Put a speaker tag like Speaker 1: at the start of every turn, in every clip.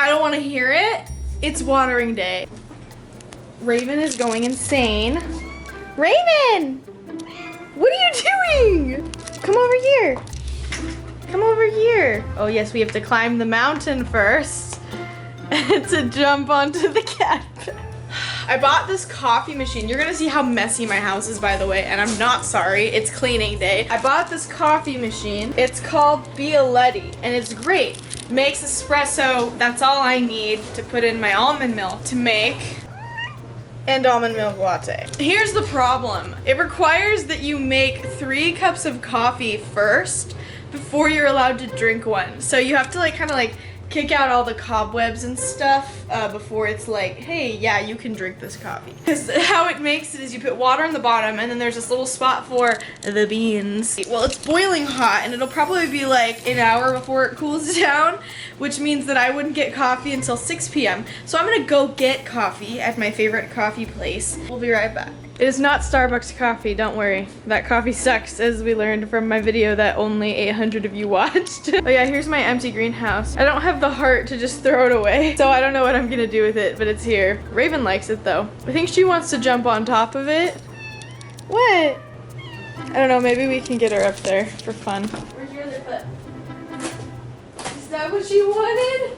Speaker 1: I don't want to hear it. It's watering day. Raven is going insane. Raven! What are you doing? Come over here. Come over here. Oh yes, we have to climb the mountain first to jump onto the cat bed. I bought this coffee machine. You're gonna see how messy my house is, by the way, and I'm not sorry. It's cleaning day. I bought this coffee machine. It's called Bialetti, and it's great. Makes espresso. That's all I need to put in my almond milk to make and almond milk latte. Here's the problem. It requires that you make 3 cups of coffee first before you're allowed to drink one. So you have to like kind of like kick out all the cobwebs and stuff before it's like, hey, yeah, you can drink this coffee. Because how it makes it is you put water on the bottom and then there's this little spot for the beans. Well, it's boiling hot and it'll probably be like an hour before it cools down, which means that I wouldn't get coffee until 6 p.m. So I'm gonna go get coffee at my favorite coffee place. We'll be right back. It is not Starbucks coffee, don't worry. That coffee sucks, as we learned from my video that only 800 of you watched. Oh yeah, here's my empty greenhouse. I don't have the heart to just throw it away, so I don't know what I'm gonna do with it, but it's here. Raven likes it though. I think she wants to jump on top of it. What? I don't know, maybe we can get her up there for fun. Where's your other foot? Is that what you wanted?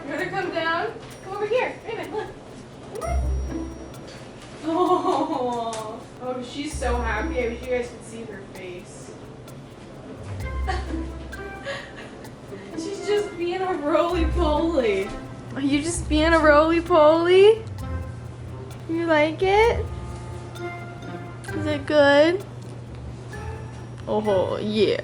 Speaker 1: You wanna come down? Come over here, Raven, look. Come on. Oh, she's so happy. I wish you guys could see her face. She's just being a roly-poly. Are you just being a roly-poly? You like it? Is it good? Oh, yeah.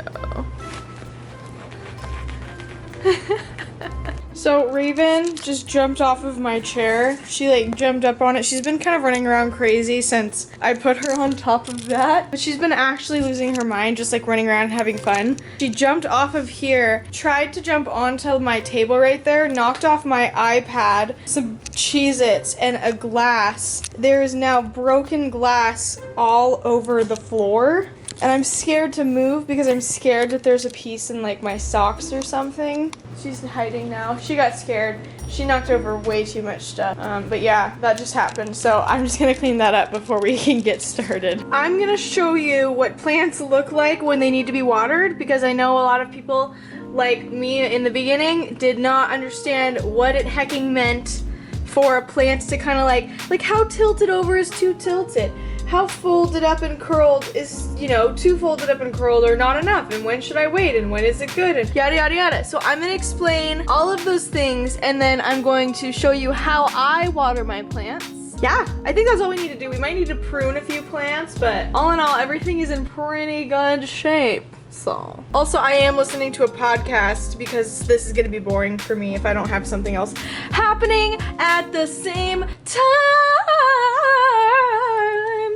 Speaker 1: So Raven just jumped off of my chair. She like jumped up on it. She's been kind of running around crazy since I put her on top of that. But she's been actually losing her mind, just like running around and having fun. She jumped off of here, tried to jump onto my table right there, knocked off my iPad, some Cheez-Its, and a glass. There is now broken glass all over the floor. And I'm scared to move because I'm scared that there's a piece in like my socks or something. She's hiding now. She got scared. She knocked over way too much stuff. But yeah, that just happened. So I'm just gonna clean that up before we can get started. I'm gonna show you what plants look like when they need to be watered, because I know a lot of people like me in the beginning did not understand what it hecking meant for a plant to kind of like how tilted over is too tilted. How folded up and curled is, you know, too folded up and curled or not enough, and when should I wait, and when is it good, and yada yada yada. So I'm gonna explain all of those things, and then I'm going to show you how I water my plants. Yeah, I think that's all we need to do. We might need to prune a few plants, but all in all, everything is in pretty good shape. So, also I am listening to a podcast because this is gonna be boring for me if I don't have something else happening at the same time.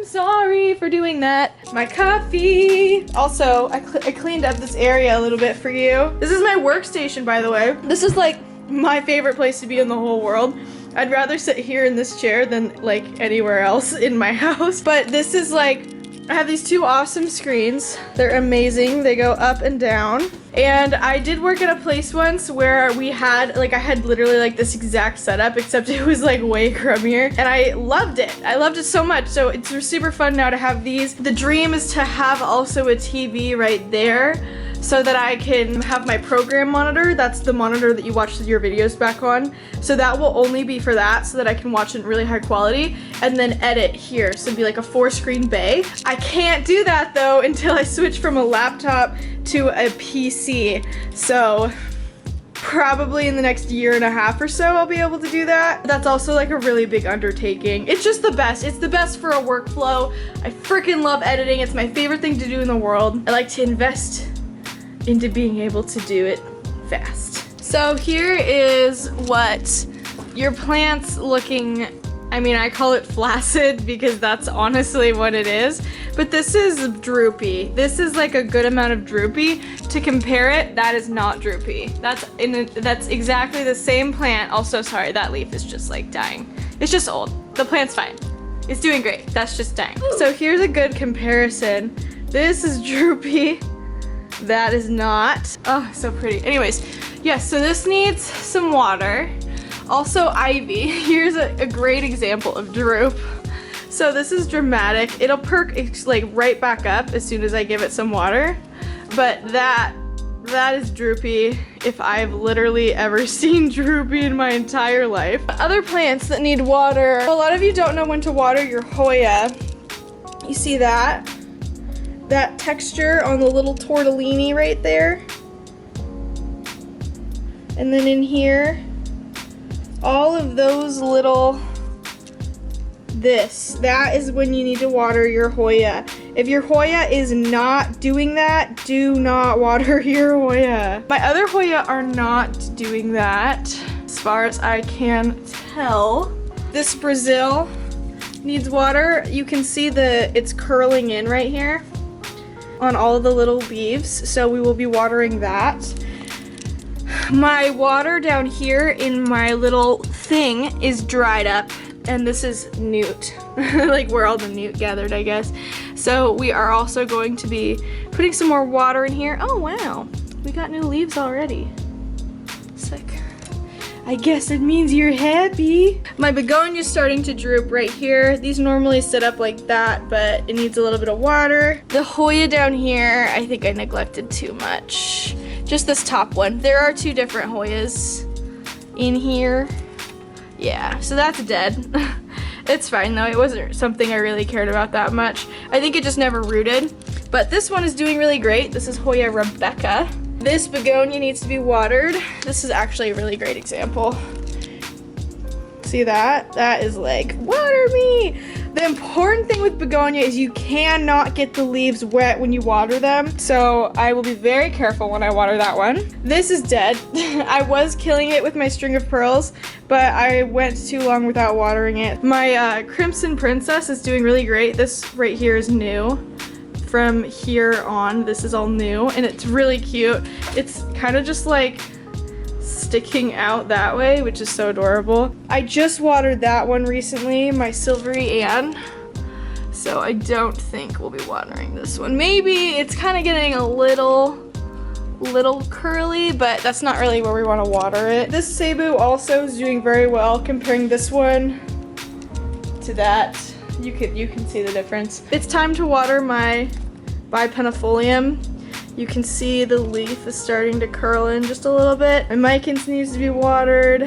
Speaker 1: Sorry for doing that. My coffee. Also, I cleaned up this area a little bit for you. This is my workstation, by the way. This is like my favorite place to be in the whole world. I'd rather sit here in this chair than like anywhere else in my house. But this is like, I have these 2 awesome screens. They're amazing. They go up and down. And I did work at a place once where we had, like, I had literally like this exact setup, except it was like way crummier. And I loved it. I loved it so much. So it's super fun now to have these. The dream is to have also a TV right there, so that I can have my program monitor. That's the monitor that you watch your videos back on. So that will only be for that, so that I can watch it in really high quality and then edit here. So it'd be like a 4-screen bay. I can't do that though until I switch from a laptop to a PC. So probably in the next 1.5 years or so I'll be able to do that. That's also like a really big undertaking. It's just the best. It's the best for a workflow. I freaking love editing. It's my favorite thing to do in the world. I like to invest into being able to do it fast. So here is what your plant's looking, I mean, I call it flaccid because that's honestly what it is, but this is droopy. This is like a good amount of droopy. To compare it, that is not droopy. That's exactly the same plant. Also, sorry, that leaf is just like dying. It's just old. The plant's fine. It's doing great. That's just dying. So here's a good comparison. This is droopy. That is not. Oh, so pretty. Anyways, yes, so this needs some water. Also ivy. Here's a great example of droop. So this is dramatic. It'll perk like right back up as soon as I give it some water. But that is droopy if I've literally ever seen droopy in my entire life. Other plants that need water. A lot of you don't know when to water your Hoya. You see that? That texture on the little tortellini right there. And then in here, all of those little, that is when you need to water your Hoya. If your Hoya is not doing that, do not water your Hoya. My other Hoya are not doing that, as far as I can tell. This Brazil needs water. You can see it's curling in right here on all of the little leaves, so we will be watering that. My water down here in my little thing is dried up, and this is NOOT, like where all the NOOT gathered, I guess. So we are also going to be putting some more water in here. Oh wow, we got new leaves already. Sick. I guess it means you're happy. My begonia's starting to droop right here. These normally sit up like that, but it needs a little bit of water. The Hoya down here, I think I neglected too much. Just this top one. There are 2 different Hoyas in here. Yeah, so that's dead. It's fine though, it wasn't something I really cared about that much. I think it just never rooted. But this one is doing really great. This is Hoya Rebecca. This begonia needs to be watered. This is actually a really great example. See that? That is like, water me! The important thing with begonia is you cannot get the leaves wet when you water them. So I will be very careful when I water that one. This is dead. I was killing it with my string of pearls, but I went too long without watering it. My Crimson Princess is doing really great. This right here is new. From here on, this is all new, and it's really cute. It's kind of just like sticking out that way, which is so adorable. I just watered that one recently, my Silvery Ann, so I don't think we'll be watering this one. Maybe it's kind of getting a little curly, but that's not really where we want to water it. This Cebu also is doing very well. Comparing this one to that, you can see the difference. It's time to water my Bipennifolium. You can see the leaf is starting to curl in just a little bit. My Micans needs to be watered.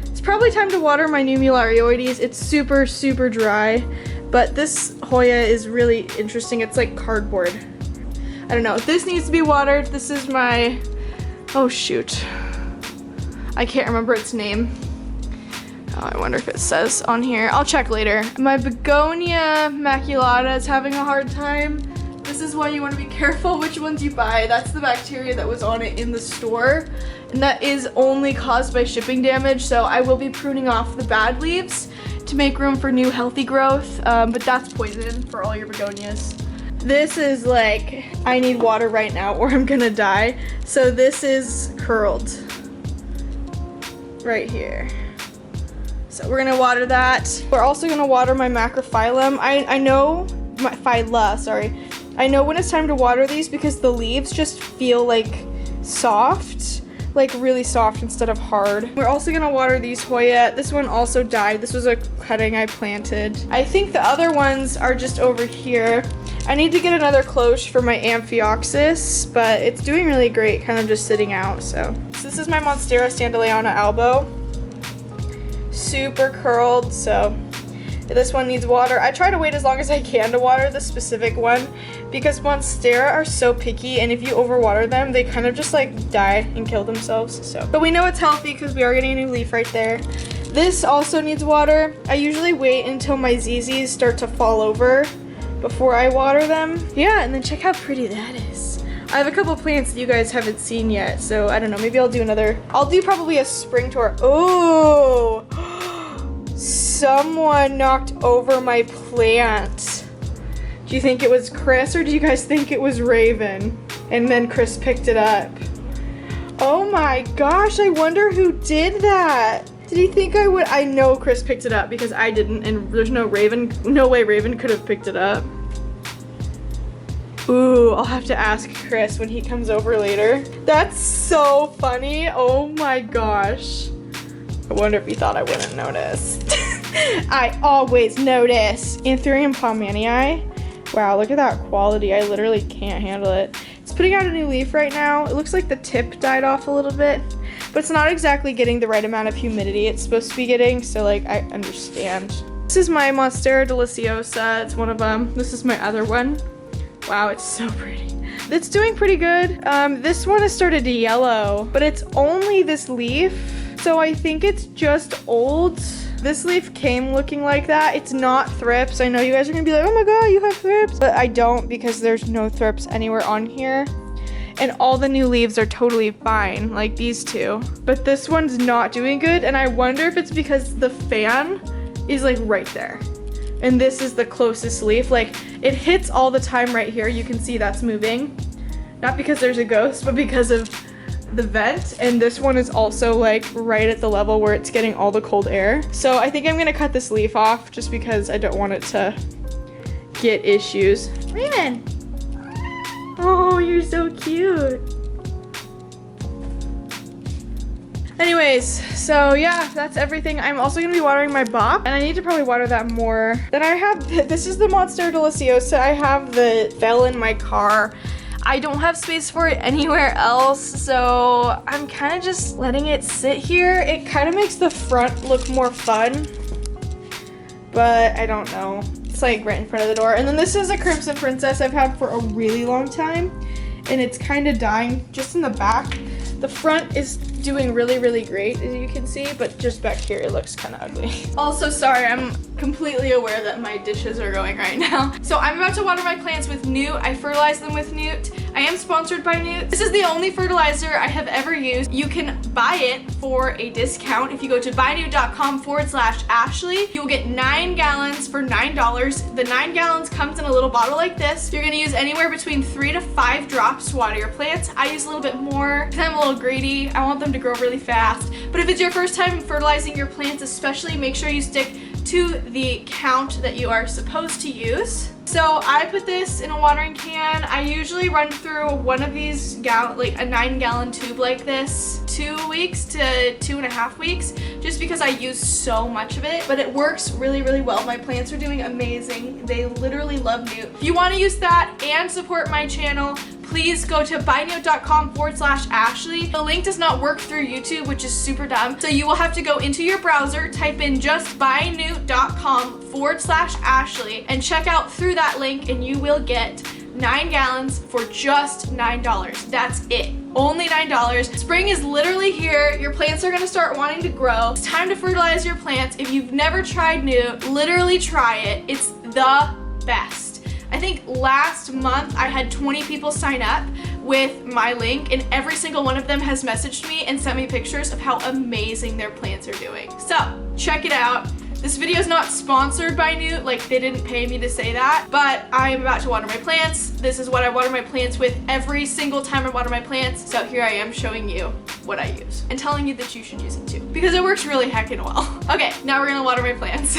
Speaker 1: It's probably time to water my Nummulariioides. It's super, super dry, but this Hoya is really interesting. It's like cardboard. I don't know. This needs to be watered. This is my, oh shoot. I can't remember its name. Oh, I wonder if it says on here. I'll check later. My Begonia maculata is having a hard time. This is why you want to be careful which ones you buy. That's the bacteria that was on it in the store, and that is only caused by shipping damage, so I will be pruning off the bad leaves to make room for new healthy growth, but that's poison for all your begonias. This is like, I need water right now or I'm gonna die. So this is curled right here. So we're gonna water that. We're also gonna water my macrophyllum. I know, my phylla, sorry. I know when it's time to water these because the leaves just feel like soft, like really soft instead of hard. We're also gonna water these Hoya. This one also died. This was a cutting I planted. I think the other ones are just over here. I need to get another cloche for my Amphioxus, but it's doing really great, kind of just sitting out, so. This is my Monstera Standaleyana albo. Super curled, so this one needs water. I try to wait as long as I can to water this specific one because Monstera are so picky, and if you overwater them, they kind of just like die and kill themselves. So, but we know it's healthy because we are getting a new leaf right there. This also needs water. I usually wait until my ZZs start to fall over before I water them. Yeah, and then check how pretty that is. I have a couple plants that you guys haven't seen yet, so I don't know, maybe I'll do probably a spring tour. Oh, someone knocked over my plant. Do you think it was Chris or do you guys think it was Raven? And then Chris picked it up. Oh my gosh, I wonder who did that. Did he think I would? I know Chris picked it up because I didn't, and there's no way Raven could have picked it up. Ooh, I'll have to ask Chris when he comes over later. That's so funny. Oh my gosh. I wonder if he thought I wouldn't notice. I always notice. Anthurium palmanii. Wow, look at that quality. I literally can't handle it. It's putting out a new leaf right now. It looks like the tip died off a little bit, but it's not exactly getting the right amount of humidity it's supposed to be getting, so like I understand. This is my Monstera deliciosa. It's one of them. This is my other one. Wow, it's so pretty. It's doing pretty good. This one has started to yellow, but it's only this leaf, so I think it's just old. This leaf came looking like that. It's not thrips. I know you guys are gonna be like, oh my god, you have thrips. But I don't, because there's no thrips anywhere on here. And all the new leaves are totally fine, like these two. But this one's not doing good, and I wonder if it's because the fan is like right there. And this is the closest leaf. Like, it hits all the time right here. You can see that's moving. Not because there's a ghost, but because of the vent. And this one is also like right at the level where it's getting all the cold air. So I think I'm gonna cut this leaf off just because I don't want it to get issues. Raymond! Oh, you're so cute. Anyways, so yeah, that's everything. I'm also gonna be watering my bop, and I need to probably water that more. Then I have, this is the Monstera deliciosa. I have the fell in my car. I don't have space for it anywhere else, so I'm kind of just letting it sit here. It kind of makes the front look more fun, but I don't know. It's like right in front of the door. And then this is a Crimson Princess I've had for a really long time, and it's kind of dying just in the back. The front is doing really, really great, as you can see, but just back here it looks kind of ugly. Also, sorry, I'm completely aware that my dishes are going right now. So I'm about to water my plants with NOOT. I fertilize them with NOOT. I am sponsored by NOOT. This is the only fertilizer I have ever used. You can buy it for a discount. If you go to buynoot.com/Ashley, you'll get 9 gallons for $9. The 9 gallons comes in a little bottle like this. You're gonna use anywhere between 3 to 5 drops to water your plants. I use a little bit more because I'm a little greedy. I want them to grow really fast. But if it's your first time fertilizing your plants especially, make sure you stick to the count that you are supposed to use. So I put this in a watering can. I usually run through one of these like a 9-gallon tube like this 2 weeks to 2.5 weeks, just because I use so much of it, but it works really, really well. My plants are doing amazing. They literally love NOOT. If you want to use that and support my channel, please go to buynoot.com/Ashley. The link does not work through YouTube, which is super dumb. So you will have to go into your browser, type in just buynoot.com/Ashley, and check out through that link, and you will get 9 gallons for just $9. That's it. Only $9. Spring is literally here. Your plants are gonna start wanting to grow. It's time to fertilize your plants. If you've never tried NOOT, literally try it. It's the best. I think last month I had 20 people sign up with my link, and every single one of them has messaged me and sent me pictures of how amazing their plants are doing. So check it out. This video is not sponsored by NOOT, like they didn't pay me to say that, but I am about to water my plants. This is what I water my plants with every single time I water my plants. So here I am showing you what I use and telling you that you should use it too, because it works really heckin' well. Okay, now we're gonna water my plants.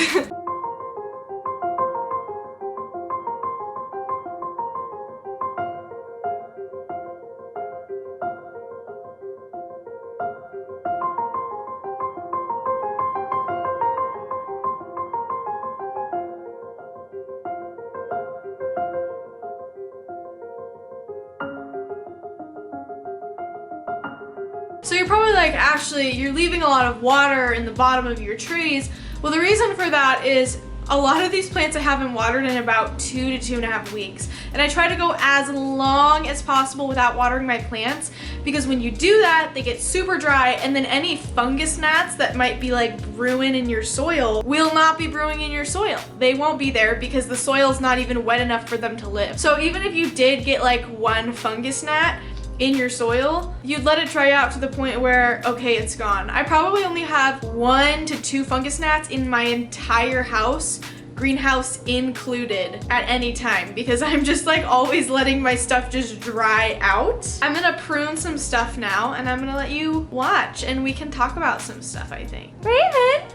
Speaker 1: So you're probably like, Ashley, you're leaving a lot of water in the bottom of your trees. Well, the reason for that is a lot of these plants I haven't watered in about 2 to 2.5 weeks. And I try to go as long as possible without watering my plants, because when you do that, they get super dry, and then any fungus gnats that might be like brewing in your soil will not be brewing in your soil. They won't be there because the soil's not even wet enough for them to live. So even if you did get like one fungus gnat in your soil, you'd let it dry out to the point where, okay, it's gone. I probably only have 1 to 2 fungus gnats in my entire house, greenhouse included, at any time, because I'm just like always letting my stuff just dry out. I'm gonna prune some stuff now, and I'm gonna let you watch, and we can talk about some stuff, I think. Raymond!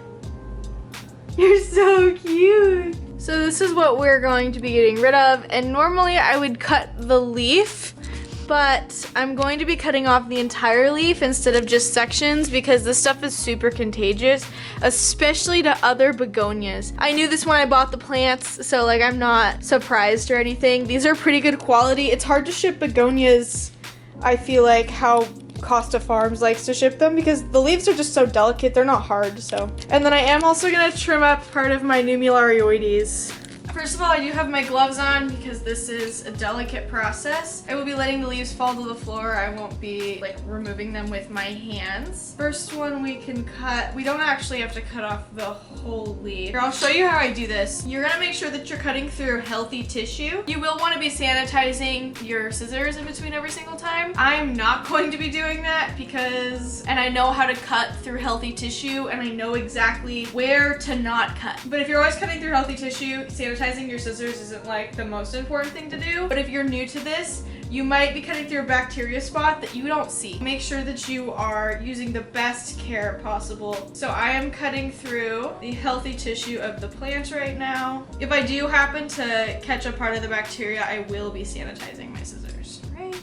Speaker 1: You're so cute! So this is what we're going to be getting rid of, and normally I would cut the leaf, but I'm going to be cutting off the entire leaf instead of just sections because this stuff is super contagious, especially to other begonias. I knew this when I bought the plants, so like I'm not surprised or anything. These are pretty good quality. It's hard to ship begonias, I feel like, how Costa Farms likes to ship them because the leaves are just so delicate. They're not hard, so. And then I am also gonna trim up part of my Nummulariioides. First of all, I do have my gloves on because this is a delicate process. I will be letting the leaves fall to the floor. I won't be like removing them with my hands. First one we can cut. We don't actually have to cut off the whole leaf. Here, I'll show you how I do this. You're gonna make sure that you're cutting through healthy tissue. You will want to be sanitizing your scissors in between every single time. I'm not going to be doing that because, and I know how to cut through healthy tissue and I know exactly where to not cut. But if you're always cutting through healthy tissue, sanitizing your scissors isn't like the most important thing to do. But if you're new to this, you might be cutting through a bacteria spot that you don't see. Make sure that you are using the best care possible. So I am cutting through the healthy tissue of the plant right now. If I do happen to catch a part of the bacteria, I will be sanitizing my scissors. Right.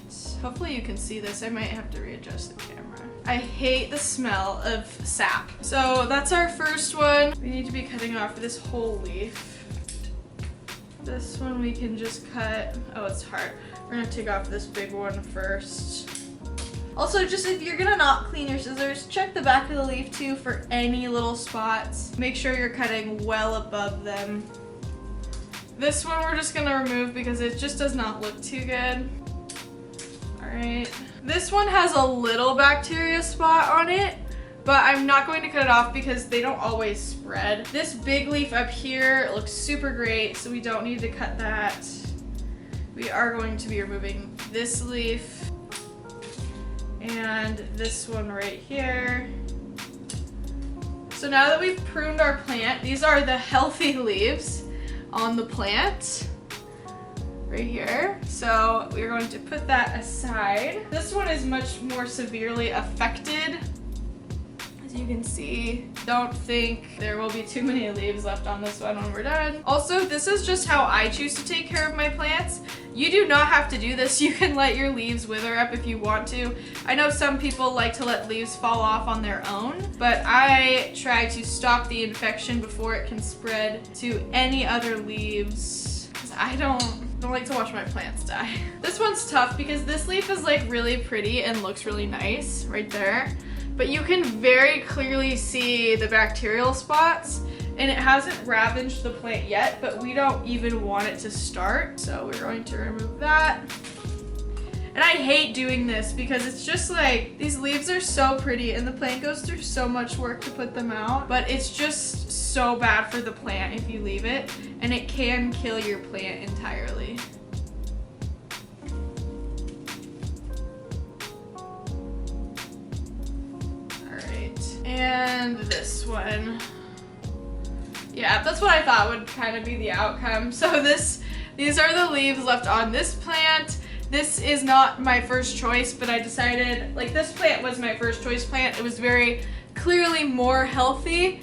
Speaker 1: Hopefully you can see this. I might have to readjust the camera. I hate the smell of sap. So that's our first one. We need to be cutting off this whole leaf. This one we can just cut. Oh, it's hard. We're gonna take off this big one first. Also, just if you're gonna not clean your scissors, check the back of the leaf too for any little spots. Make sure you're cutting well above them. This one we're just gonna remove because it just does not look too good. All right. This one has a little bacteria spot on it, but I'm not going to cut it off because they don't always spread. This big leaf up here looks super great, so we don't need to cut that. We are going to be removing this leaf and this one right here. So now that we've pruned our plant, these are the healthy leaves on the plant right here. So we're going to put that aside. This one is much more severely affected. You can see, don't think there will be too many leaves left on this one when we're done. Also, this is just how I choose to take care of my plants. You do not have to do this. You can let your leaves wither up if you want to. I know some people like to let leaves fall off on their own, but I try to stop the infection before it can spread to any other leaves because I don't like to watch my plants die. This one's tough because this leaf is like really pretty and looks really nice right there. But you can very clearly see the bacterial spots and it hasn't ravaged the plant yet, but we don't even want it to start. So we're going to remove that. And I hate doing this because it's just like, these leaves are so pretty and the plant goes through so much work to put them out, but it's just so bad for the plant if you leave it, and it can kill your plant entirely. And this one. Yeah, that's what I thought would kind of be the outcome. So these are the leaves left on this plant. This is not my first choice, but I decided, like, this plant was my first choice plant. It was very clearly more healthy,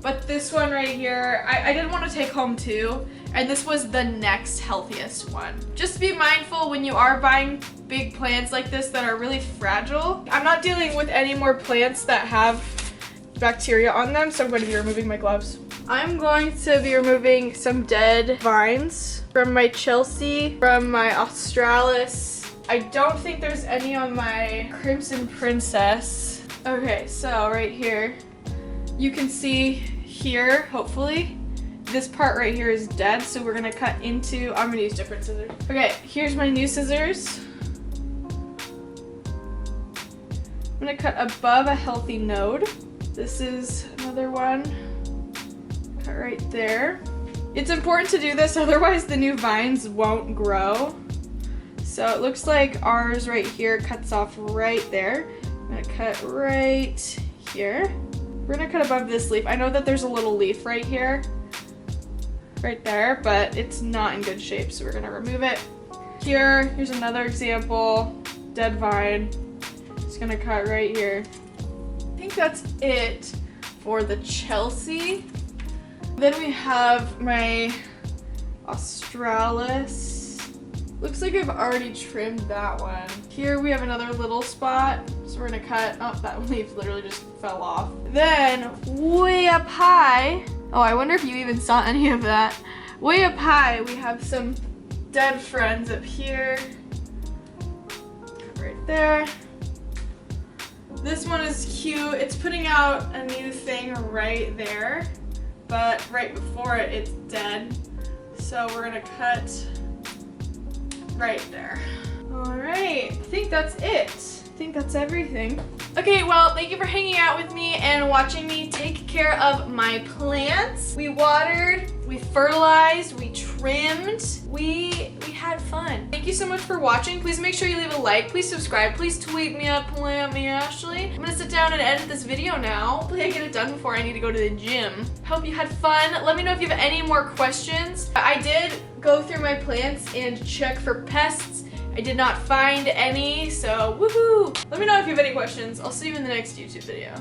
Speaker 1: but this one right here, I didn't want to take home too, and this was the next healthiest one. Just be mindful when you are buying big plants like this that are really fragile. I'm not dealing with any more plants that have bacteria on them, so I'm going to be removing my gloves. I'm going to be removing some dead vines from my Chelsea, from my Australis. I don't think there's any on my Crimson Princess. Okay, so right here, you can see here, hopefully, this part right here is dead, so we're gonna cut into, I'm gonna use different scissors. Okay, here's my new scissors. I'm gonna cut above a healthy node. This is another one. Cut right there. It's important to do this, otherwise the new vines won't grow. So it looks like ours right here cuts off right there. I'm gonna cut right here. We're gonna cut above this leaf. I know that there's a little leaf right here, right there, but it's not in good shape, so we're gonna remove it. Here's another example, dead vine. Just gonna cut right here. I think that's it for the Chelsea. Then we have my Australis. Looks like I've already trimmed that one. Here we have another little spot, so we're gonna cut. Oh, that leaf literally just fell off. Then way up high, oh, I wonder if you even saw any of that. Way up high, we have some dead friends up here. Right there. This one is cute. It's putting out a new thing right there, but right before it, it's dead. So we're gonna cut right there. All right, I think that's it. I think that's everything. Okay, well, thank you for hanging out with me and watching me take care of my plants. We watered, we fertilized, we trimmed, we had fun. Thank you so much for watching. Please make sure you leave a like, please subscribe, please tweet me at Plant Me Ashley. I'm gonna sit down and edit this video now. Hopefully I get it done before I need to go to the gym. Hope you had fun. Let me know if you have any more questions. I did go through my plants and check for pests. I did not find any, so woohoo! Let me know if you have any questions. I'll see you in the next YouTube video.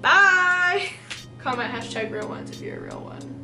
Speaker 1: Bye! Comment #real ones if you're a real one.